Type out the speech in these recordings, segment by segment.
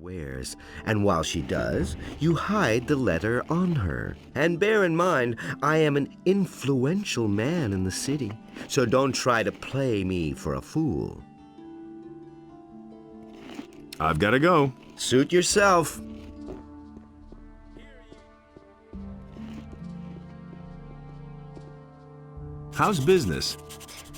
wares, and while she does, you hide the letter on her. And bear in mind, I am an influential man in the city, so don't try to play me for a fool. I've got to go. Suit yourself. How's business?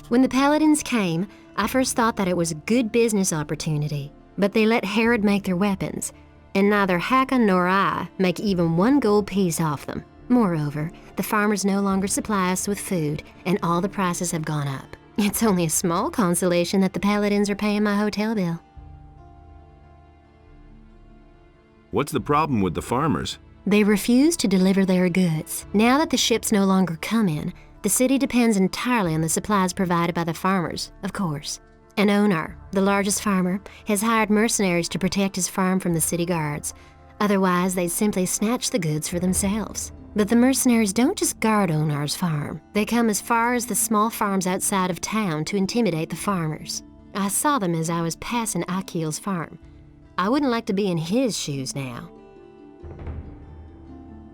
When the Paladins came, I first thought that it was a good business opportunity, but they let Herod make their weapons, and neither Hakon nor I make even one gold piece off them. Moreover, the farmers no longer supply us with food, and all the prices have gone up. It's only a small consolation that the Paladins are paying my hotel bill. What's the problem with the farmers? They refuse to deliver their goods. Now that the ships no longer come in, the city depends entirely on the supplies provided by the farmers, of course. And Onar, the largest farmer, has hired mercenaries to protect his farm from the city guards. Otherwise, they'd simply snatch the goods for themselves. But the mercenaries don't just guard Onar's farm. They come as far as the small farms outside of town to intimidate the farmers. I saw them as I was passing Akil's farm. I wouldn't like to be in his shoes now.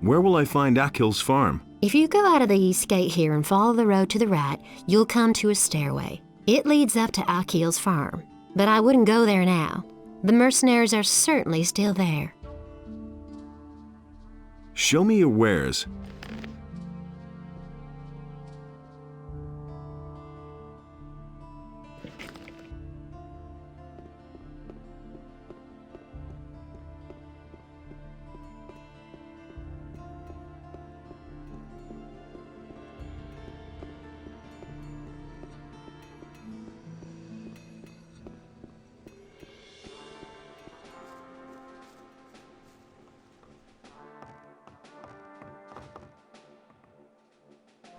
Where will I find Akil's farm? If you go out of the east gate here and follow the road to the right, you'll come to a stairway. It leads up to Akil's farm, but I wouldn't go there now. The mercenaries are certainly still there. Show me your wares.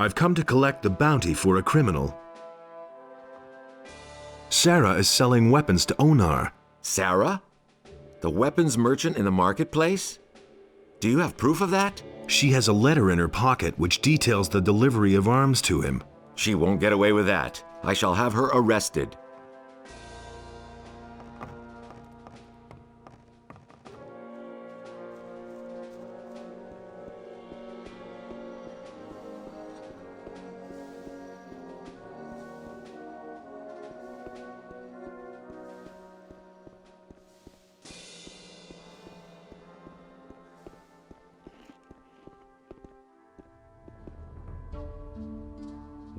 I've come to collect the bounty for a criminal. Sarah is selling weapons to Onar. Sarah? The weapons merchant in the marketplace? Do you have proof of that? She has a letter in her pocket which details the delivery of arms to him. She won't get away with that. I shall have her arrested.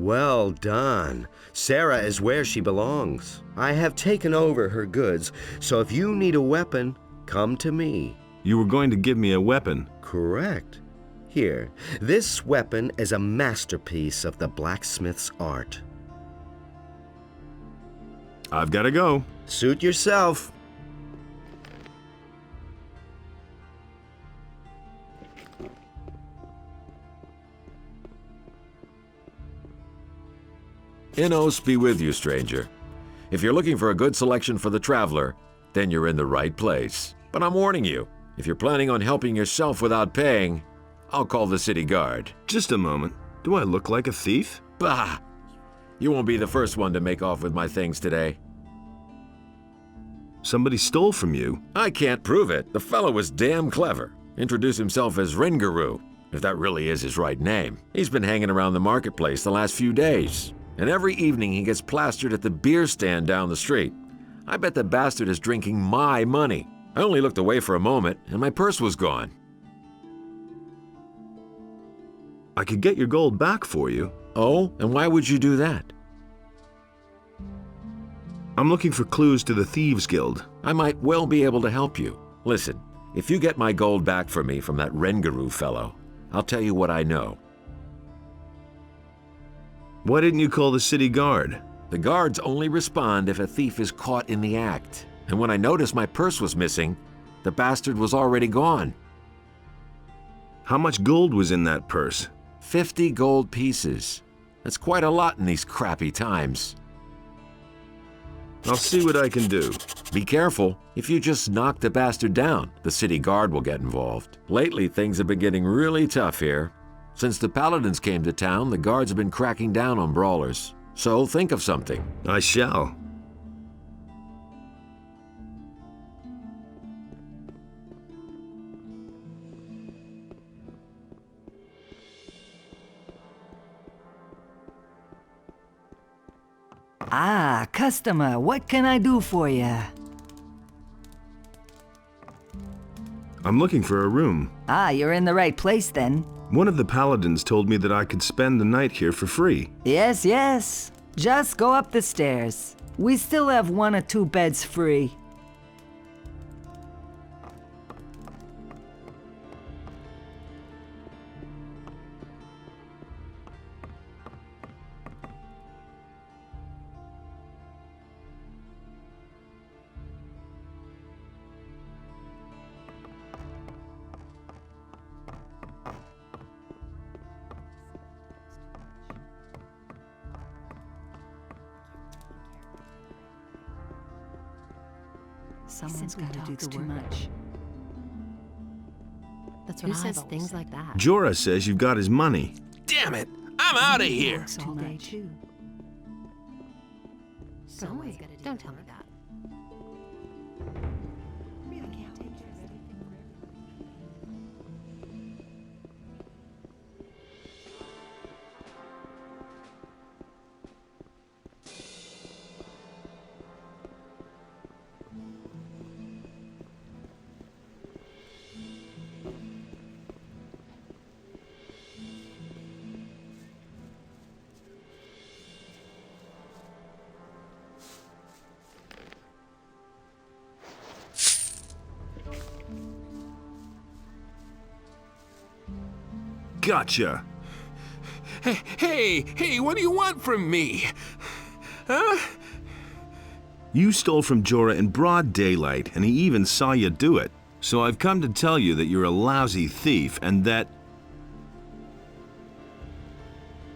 Well done. Sarah is where she belongs. I have taken over her goods, so if you need a weapon, come to me. You were going to give me a weapon. Correct. Here, this weapon is a masterpiece of the blacksmith's art. I've got to go. Suit yourself. Innos be with you, stranger. If you're looking for a good selection for the traveler, then you're in the right place. But I'm warning you, if you're planning on helping yourself without paying, I'll call the city guard. Just a moment. Do I look like a thief? Bah! You won't be the first one to make off with my things today. Somebody stole from you. I can't prove it. The fellow was damn clever. Introduced himself as Ringaru, if that really is his right name. He's been hanging around the marketplace the last few days. And every evening he gets plastered at the beer stand down the street. I bet the bastard is drinking my money. I only looked away for a moment, and my purse was gone. I could get your gold back for you. Oh, and why would you do that? I'm looking for clues to the Thieves' Guild. I might well be able to help you. Listen, if you get my gold back for me from that Rengaru fellow, I'll tell you what I know. Why didn't you call the city guard? The guards only respond if a thief is caught in the act. And when I noticed my purse was missing, the bastard was already gone. How much gold was in that purse? 50 gold pieces. That's quite a lot in these crappy times. I'll see what I can do. Be careful. If you just knock the bastard down, the city guard will get involved. Lately, things have been getting really tough here. Since the Paladins came to town, the guards have been cracking down on brawlers. So think of something. I shall. Ah, customer, what can I do for you? I'm looking for a room. Ah, you're in the right place then. One of the paladins told me that I could spend the night here for free. Yes, yes. Just go up the stairs. We still have 1 or 2 beds free. Someone's got to do too much. That's what Who says things like that? Jorah says you've got his money. Damn it! I'm out of here! All day too. Don't tell me that. Gotcha. Hey, what do you want from me? Huh? You stole from Jorah in broad daylight, and he even saw you do it. So I've come to tell you that you're a lousy thief, and that...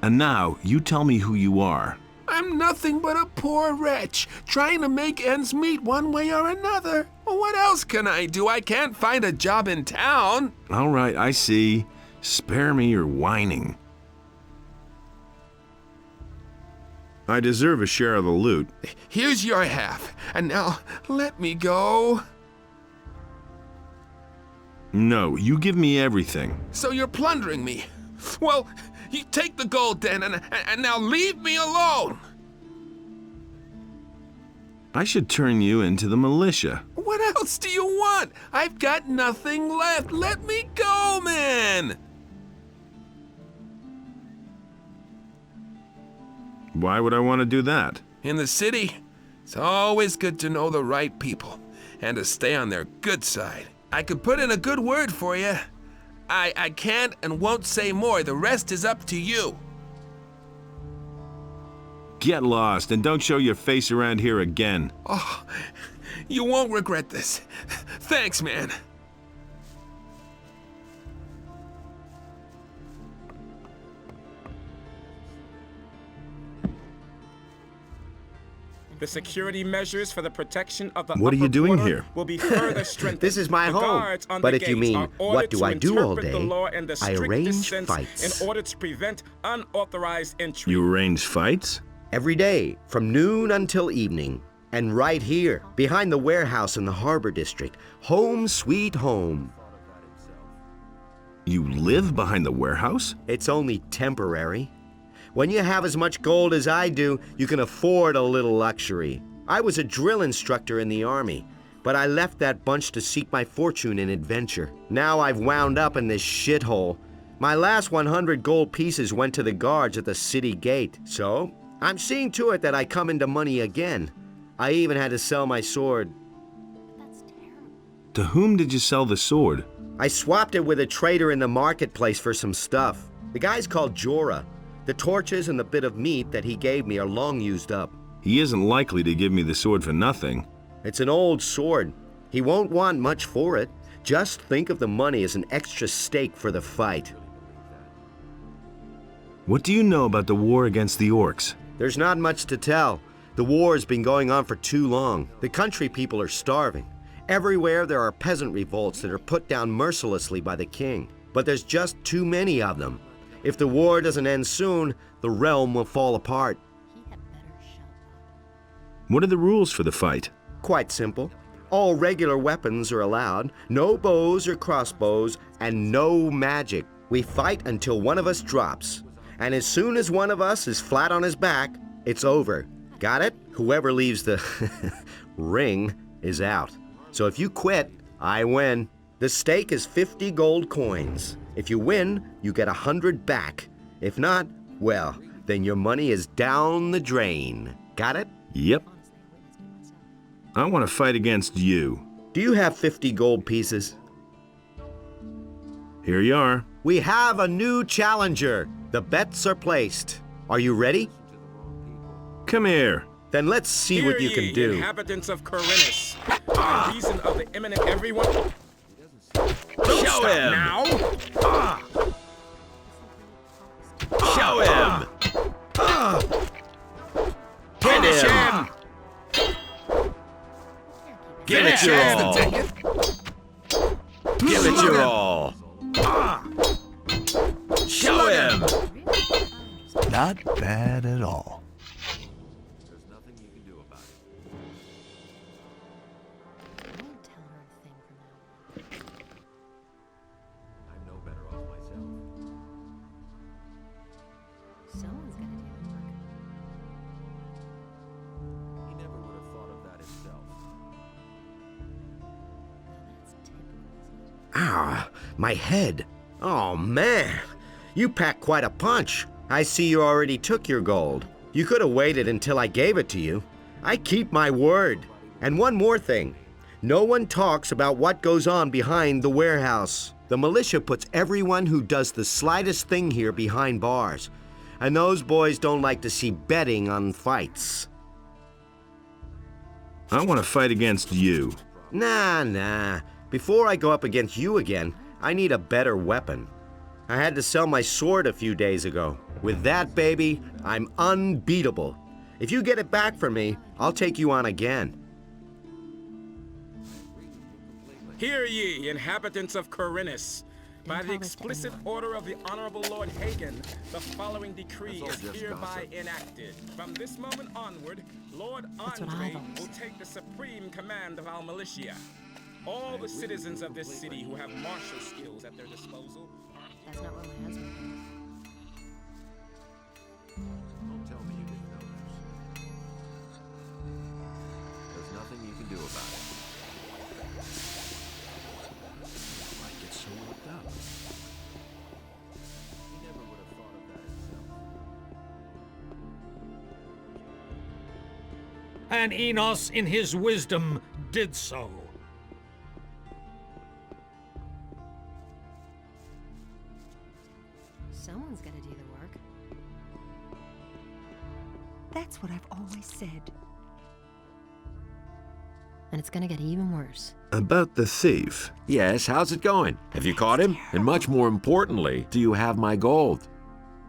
And now, you tell me who you are. I'm nothing but a poor wretch, trying to make ends meet one way or another. Well, what else can I do? I can't find a job in town. All right, I see. Spare me your whining. I deserve a share of the loot. Here's your half, and now let me go. No, you give me everything. So you're plundering me. Well, you take the gold then, and now leave me alone. I should turn you into the militia. What else do you want? I've got nothing left. Let me go, man. Why would I want to do that? In the city, it's always good to know the right people and to stay on their good side. I could put in a good word for you. I can't and won't say more. The rest is up to you. Get lost and don't show your face around here again. Oh, you won't regret this. Thanks, man. The security measures for the protection of the What are you upper doing border here? will be further strengthened. This is my The home. guards on But the if you gates mean, are what ordered do to I do all interpret the day? law in the I strictest arrange sense fights. in order to prevent unauthorized entry. You arrange fights? Every day, from noon until evening. And right here, behind the warehouse in the Harbor District. Home sweet home. You live behind the warehouse? It's only temporary. When you have as much gold as I do, you can afford a little luxury. I was a drill instructor in the army, but I left that bunch to seek my fortune in adventure. Now I've wound up in this shithole. My last 100 gold pieces went to the guards at the city gate, so I'm seeing to it that I come into money again. I even had to sell my sword. To whom did you sell the sword? I swapped it with a trader in the marketplace for some stuff. The guy's called Jorah. The torches and the bit of meat that he gave me are long used up. He isn't likely to give me the sword for nothing. It's an old sword. He won't want much for it. Just think of the money as an extra stake for the fight. What do you know about the war against the orcs? There's not much to tell. The war's been going on for too long. The country people are starving. Everywhere there are peasant revolts that are put down mercilessly by the king. But there's just too many of them. If the war doesn't end soon, the realm will fall apart. What are the rules for the fight? Quite simple. All regular weapons are allowed, no bows or crossbows, and no magic. We fight until one of us drops. And as soon as one of us is flat on his back, it's over. Got it? Whoever leaves the ring is out. So if you quit, I win. The stake is 50 gold coins. If you win, you get 100 back. If not, well, then your money is down the drain. Got it? Yep. I want to fight against you. Do you have 50 gold pieces? Here you are. We have a new challenger. The bets are placed. Are you ready? Come here. Then let's see what you Hear can ye, do. inhabitants of Corinus, by reason of the imminent everyone. Show him! Now, Show him! Hit him! Give it your all! Give it your all! Show him! Not bad at all. There's nothing you can do about it. I won't tell her a thing from now on. I'm no better off myself. Someone's gotta do the work. He never would have thought of that himself. That's typical, isn't it? Ah, my head. Oh, man. You packed quite a punch. I see you already took your gold. You could have waited until I gave it to you. I keep my word. And one more thing. No one talks about what goes on behind the warehouse. The militia puts everyone who does the slightest thing here behind bars. And those boys don't like to see betting on fights. I want to fight against you. Nah. Before I go up against you again, I need a better weapon. I had to sell my sword a few days ago. With that, baby, I'm unbeatable. If you get it back from me, I'll take you on again. hear ye, inhabitants of Corinus. By the explicit order of the Honorable Lord Hagen, the following decree is hereby enacted. From this moment onward, Lord That's what Andre I've always will said. take the supreme command of our militia. All the citizens of this city who have martial skills at their disposal. That's not what my husband thinks. Don't tell me you didn't know this. There's nothing you can do about it. Why get so worked up? He never would have thought of that himself. And Enos, in his wisdom, did so. Someone's gotta do the work. That's what I've always said. And it's gonna get even worse. About the thief. Yes, how's it going? Have you caught him? And much more importantly, do you have my gold?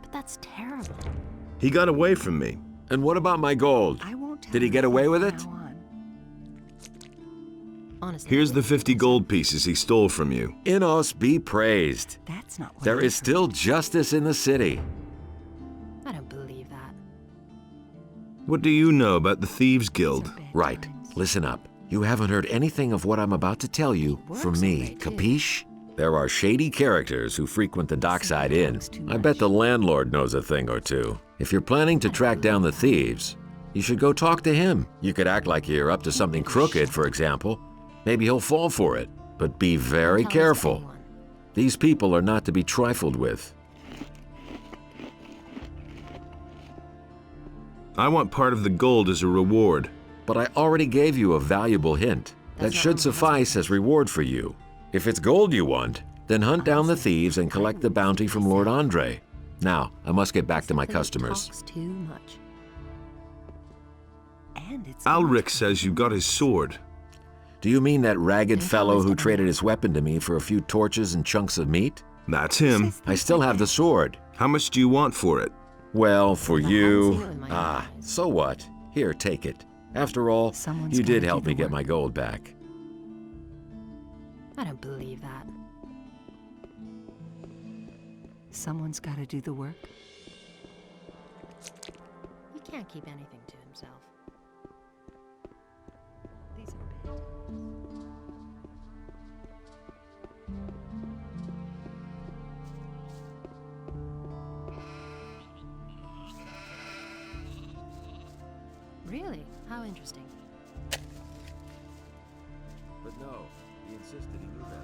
But that's terrible. He got away from me. And what about my gold? I won't tell Did he you get away from with it? now on. Honestly. Here's the 50 gold pieces he stole from you. Enos be praised. That's not what There I is heard. still justice in the city. I don't believe that. What do you know about the Thieves' These are Guild? bad Right, times. listen up. You haven't heard anything of what I'm about to tell you Works from all me, day, too. capiche? There are shady characters who frequent the dockside inn. talks too I bet much. the landlord knows a thing or two. If you're planning to track down the thieves, you should go talk to him. You could act like you're up to something crooked, for example. Maybe he'll fall for it. But be very Tell this to careful. anyone. These people are not to be trifled with. I want part of the gold as a reward. But I already gave you a valuable hint. That That's not should what my suffice as reward for you. If it's gold you want, then hunt down the thieves and collect the bounty from Lord Andre. Now, I must get back to my Something that customers. talks too much. And it's Alric says you got his sword. Do you mean that ragged Think fellow always who gonna traded work. his weapon to me for a few torches and chunks of meat? That's him. I still have the sword. How much do you want for it? Well, for I haven't seen it you... with my Ah, own eyes. so what? Here, take it. After all, Someone's you gotta did do help the me get work. my gold back. I don't believe that. Someone's got to do the work. He can't keep anything to himself. These are bad times. Really? How interesting. But no, he insisted he knew better.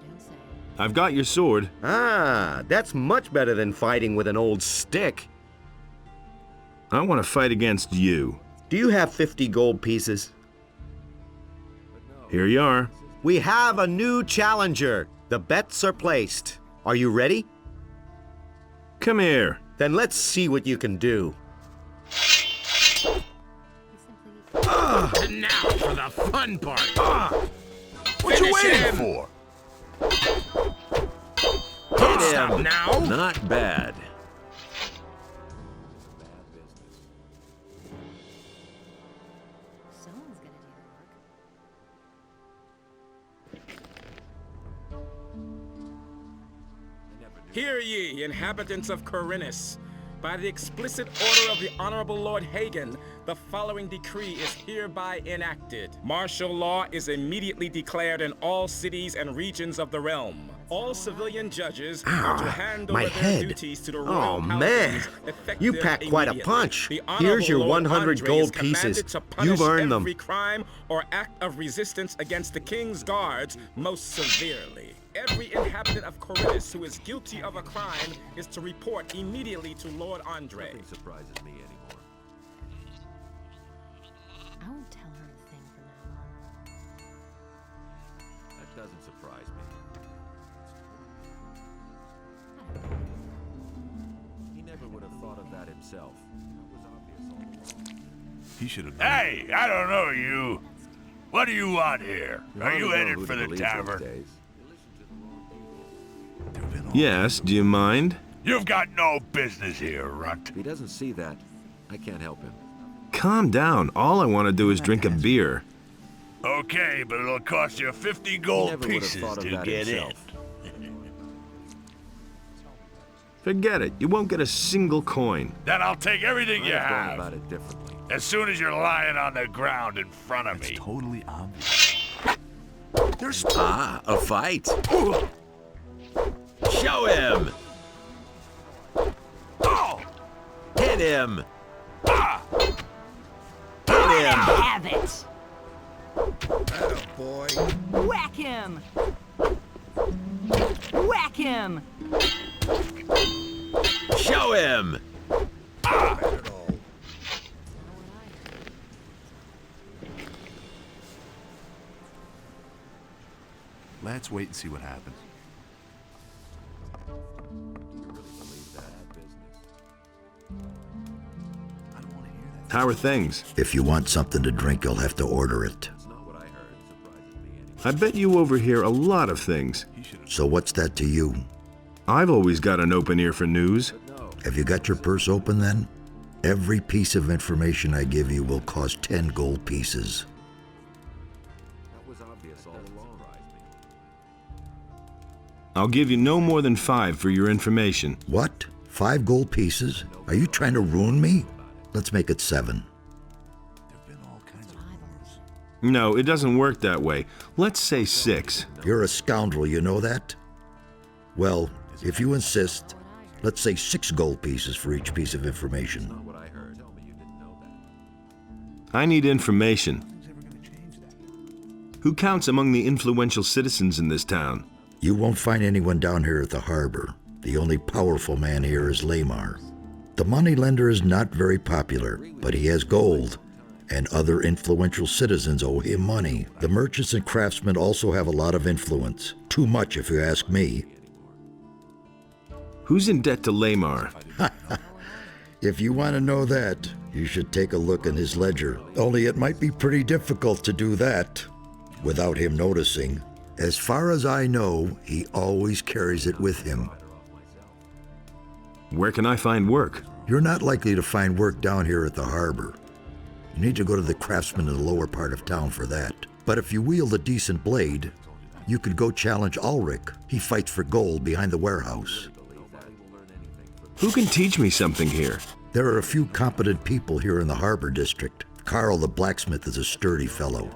You don't say. I've got your sword. Ah, that's much better than fighting with an old stick. I want to fight against you. Do you have 50 gold pieces? Here you are. We have a new challenger. The bets are placed. Are you ready? Come here. Then let's see what you can do. And now for the fun part. What you Finish waiting him. for? Don't stop now. Not bad. Someone's gonna do the work. Hear ye, inhabitants of Corinus. By the explicit order of the Honorable Lord Hagen, the following decree is hereby enacted. Martial law is immediately declared in all cities and regions of the realm. All civilian judges are to hand over my their head. duties to the royal Oh, man. paladins, You effective packed quite a immediately. punch. The Here's your Honorable Lord 100 Andre gold is commanded pieces. to punish You've earned every them. crime or act of resistance against the king's guards most severely. Every inhabitant of Corinus who is guilty of a crime is to report immediately to Lord Andre. Nothing surprises me anymore. I won't tell her a thing from now on. That doesn't surprise me. He never would have thought of that himself. That was obvious all along. He should have. Hey, I don't know you. What do you want here? Are you Hardly know headed who for to the believe these tavern? days. Yes, do you mind? You've got no business here, runt. If he doesn't see that, I can't help him. Calm down. All I want to do is drink a beer. Okay, but it'll cost you 50 He gold never would have pieces thought of to that get himself. Forget it. You won't get a single coin. in. Then I'll take everything you I'd have gone have. about it differently. As soon as you're lying on the ground in front of me. Totally obvious. There's Ah, a fight. Show him! Oh! Hit him! Ah! Hit him! Have it! Boy. Whack him! Whack him! Show him! Let's wait and see what happens. I don't want to hear that. How are things? If you want something to drink, you'll have to order it. It's not what I heard. It surprises me anyway. I bet you overhear a lot of things. So what's that to you? I've always got an open ear for news. No, Have you got your purse open then? Every piece of information I give you will cost 10 gold pieces. that was obvious all along. I'll give you no more than 5 for your information. What? 5 gold pieces? Are you trying to ruin me? Let's make it 7. There've been all kinds of rumors. No, it doesn't work that way. Let's say 6. You're a scoundrel, you know that? Well, if you insist, let's say 6 gold pieces for each piece of information. Not what I heard. Tell me you didn't know that. I need information. Nothing's ever going to change that. Who counts among the influential citizens in this town? You won't find anyone down here at the harbor. The only powerful man here is Lamar. The moneylender is not very popular, but he has gold, and other influential citizens owe him money. The merchants and craftsmen also have a lot of influence. Too much, if you ask me. Who's in debt to Lamar? If you want to know that, you should take a look in his ledger. Only it might be pretty difficult to do that without him noticing. As far as I know, he always carries it with him. Where can I find work? You're not likely to find work down here at the harbor. You need to go to the craftsman in the lower part of town for that. But if you wield a decent blade, you could go challenge Ulrich. He fights for gold behind the warehouse. Who can teach me something here? There are a few competent people here in the harbor district. Carl the blacksmith is a sturdy fellow.